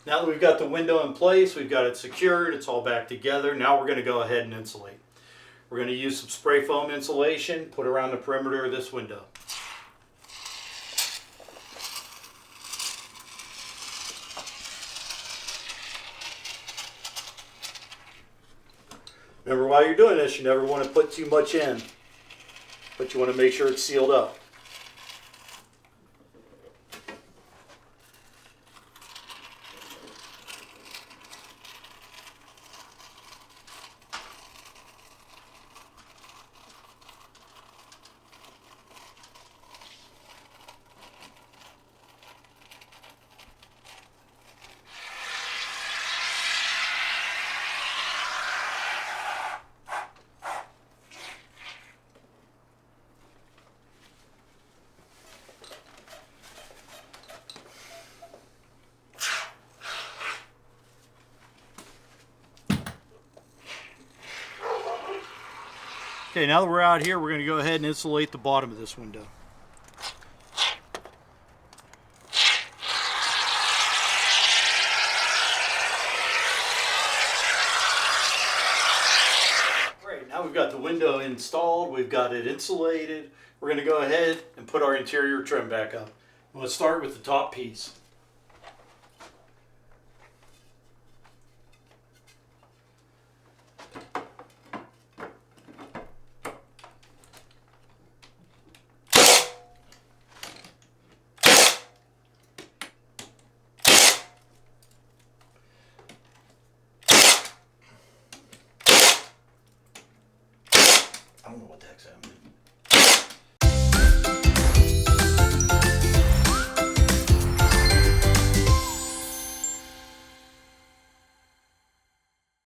Now that we've got the window in place, we've got it secured, it's all back together. Now we're going to go ahead and insulate. We're going to use some spray foam insulation, put around the perimeter of this window. Remember, while you're doing this, you never want to put too much in, but you want to make sure it's sealed up. Okay, now that we're out here, we're going to go ahead and insulate the bottom of this window. Great, now we've got the window installed, we've got it insulated. We're going to go ahead and put our interior trim back up. Let's start with the top piece. I don't know what the heck's happening.